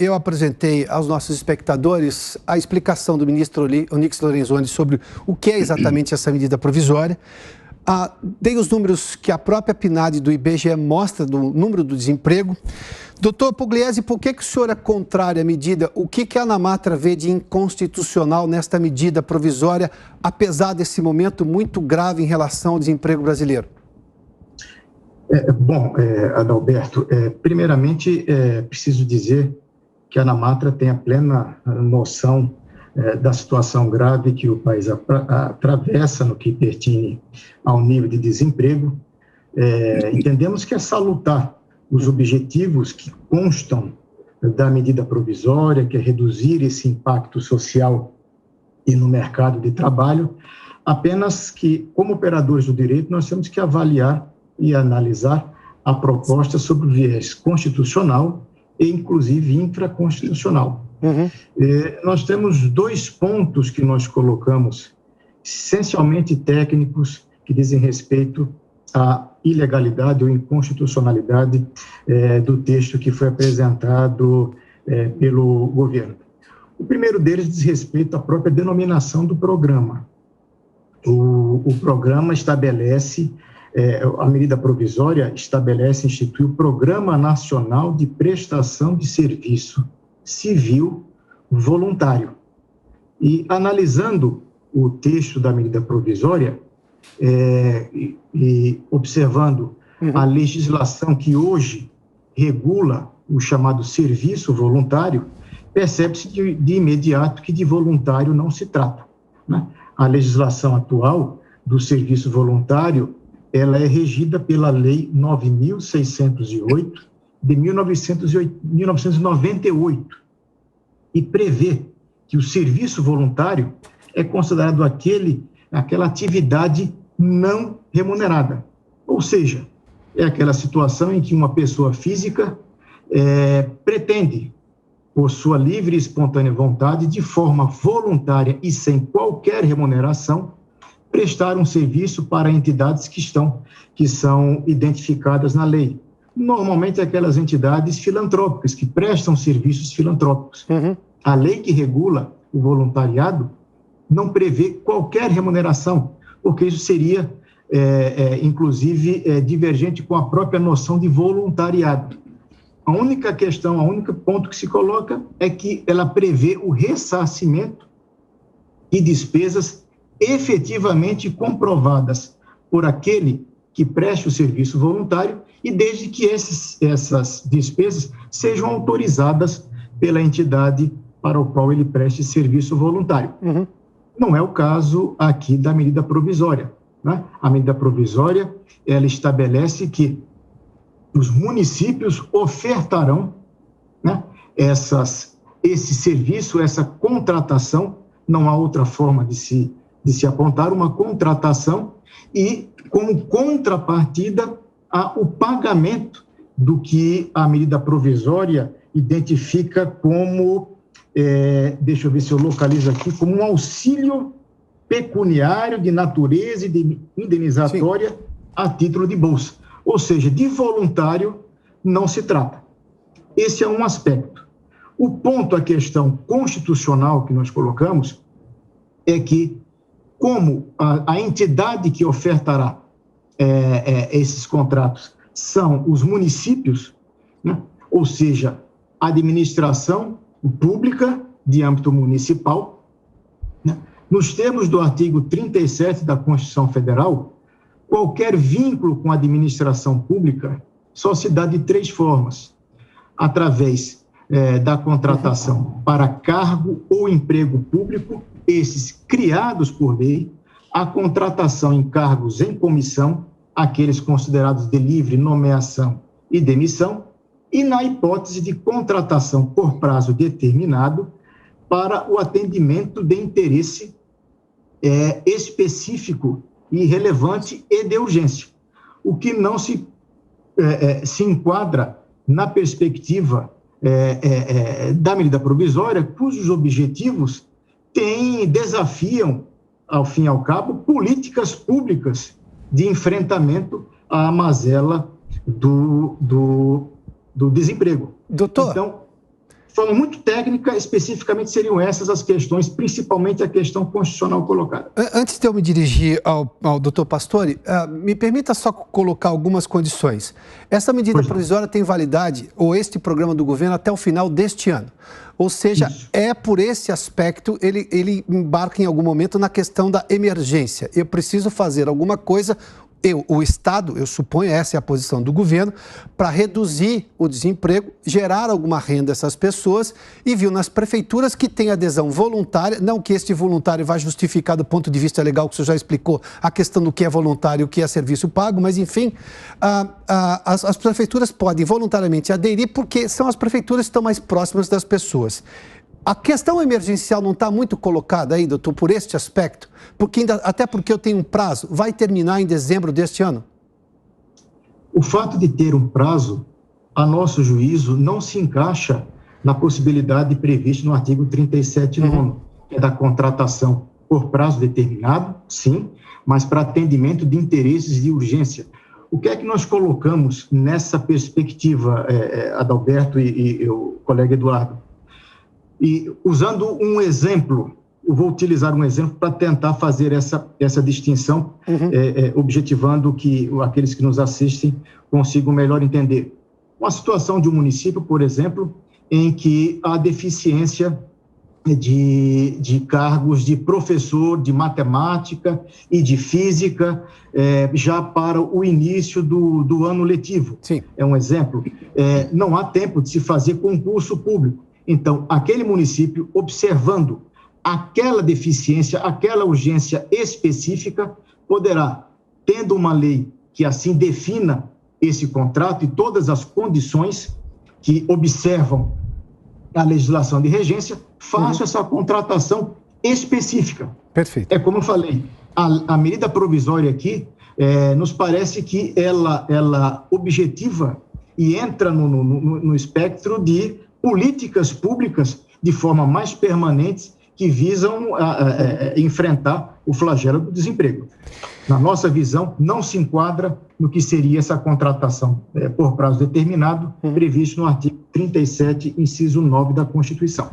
eu apresentei aos nossos espectadores a explicação do ministro Onyx Lorenzoni sobre o que é exatamente essa medida provisória. Dei os números que a própria PNAD do IBGE mostra do número do desemprego. Doutor Pugliese, por que o senhor é contrário à medida? O que a Anamatra vê de inconstitucional nesta medida provisória, apesar desse momento muito grave em relação ao desemprego brasileiro? Adalberto, primeiramente, preciso dizer que a Anamatra tem a plena noção da situação grave que o país atravessa no que pertine ao nível de desemprego. Entendemos que é salutar os objetivos que constam da medida provisória, que é reduzir esse impacto social e no mercado de trabalho, apenas que, como operadores do direito, nós temos que avaliar e analisar a proposta sobre o viés constitucional e, inclusive, infraconstitucional. Nós temos 2 pontos que nós colocamos, essencialmente técnicos, que dizem respeito à ilegalidade ou inconstitucionalidade do texto que foi apresentado pelo governo. O primeiro deles diz respeito à própria denominação do programa. O programa estabelece, a medida provisória institui o Programa Nacional de Prestação de Serviço Civil Voluntário. E analisando o texto da medida provisória e observando a legislação que hoje regula o chamado serviço voluntário, percebe-se de imediato que de voluntário não se trata, né? A legislação atual do serviço voluntário, ela é regida pela Lei 9.608 de 1998 e prevê que o serviço voluntário é considerado aquela atividade não remunerada. Ou seja, é aquela situação em que uma pessoa física pretende, por sua livre e espontânea vontade, de forma voluntária e sem qualquer remuneração, prestar um serviço para entidades que são identificadas na lei. Normalmente, aquelas entidades filantrópicas, que prestam serviços filantrópicos. A lei que regula o voluntariado não prevê qualquer remuneração, porque isso seria, inclusive, divergente com a própria noção de voluntariado. A única questão, o único ponto que se coloca é que ela prevê o ressarcimento de despesas efetivamente comprovadas por aquele que preste o serviço voluntário e desde que essas despesas sejam autorizadas pela entidade para o qual ele preste serviço voluntário. Não é o caso aqui da medida provisória, né? A medida provisória, ela estabelece que os municípios ofertarão, né, esse serviço, essa contratação, não há outra forma de se apontar, uma contratação, e como contrapartida há o pagamento do que a medida provisória identifica como, deixa eu ver se eu localizo aqui, como um auxílio pecuniário de natureza e de indenizatória a título de bolsa. Ou seja, de voluntário não se trata. Esse é um aspecto. O ponto, a questão constitucional que nós colocamos é que, como a entidade que ofertará esses contratos são os municípios, né? Ou seja, a administração pública de âmbito municipal, né? Nos termos do artigo 37 da Constituição Federal, qualquer vínculo com a administração pública só se dá de 3 formas: através da contratação para cargo ou emprego público, esses criados por lei, a contratação em cargos em comissão, aqueles considerados de livre nomeação e demissão, e na hipótese de contratação por prazo determinado para o atendimento de interesse específico e relevante e de urgência, o que não se enquadra na perspectiva da medida provisória, cujos objetivos desafiam, ao fim e ao cabo, políticas públicas de enfrentamento à mazela do desemprego. Doutor, então, de forma muito técnica, especificamente seriam essas as questões, principalmente a questão constitucional colocada. Antes de eu me dirigir ao doutor Pastore, me permita só colocar algumas condições. Essa medida provisória tem validade, ou este programa do governo, até o final deste ano. Ou seja, por esse aspecto, ele embarca em algum momento na questão da emergência. Eu preciso fazer alguma coisa, o Estado, eu suponho, essa é a posição do governo, para reduzir o desemprego, gerar alguma renda a essas pessoas, e viu nas prefeituras que tem adesão voluntária, não que este voluntário vá justificar do ponto de vista legal, que o senhor já explicou, a questão do que é voluntário e o que é serviço pago, mas enfim, as prefeituras podem voluntariamente aderir porque são as prefeituras que estão mais próximas das pessoas. A questão emergencial não está muito colocada aí, doutor, por este aspecto? Até porque eu tenho um prazo, vai terminar em dezembro deste ano? O fato de ter um prazo, a nosso juízo, não se encaixa na possibilidade prevista no artigo 37(9), que é da contratação por prazo determinado, sim, mas para atendimento de interesses de urgência. O que é que nós colocamos nessa perspectiva, Adalberto e o colega Eduardo? E usando um exemplo, eu vou utilizar um exemplo para tentar fazer essa distinção, objetivando que aqueles que nos assistem consigam melhor entender. Uma situação de um município, por exemplo, em que há deficiência de cargos de professor de matemática e de física já para o início do ano letivo. Sim. É um exemplo. Não há tempo de se fazer concurso público. Então, aquele município, observando aquela deficiência, aquela urgência específica, poderá, tendo uma lei que assim defina esse contrato e todas as condições que observam a legislação de regência, faça essa contratação específica. Perfeito. É como eu falei, a medida provisória aqui, nos parece que ela objetiva e entra no espectro de políticas públicas de forma mais permanente que visam enfrentar o flagelo do desemprego. Na nossa visão, não se enquadra no que seria essa contratação por prazo determinado, previsto no artigo 37, inciso 9 da Constituição.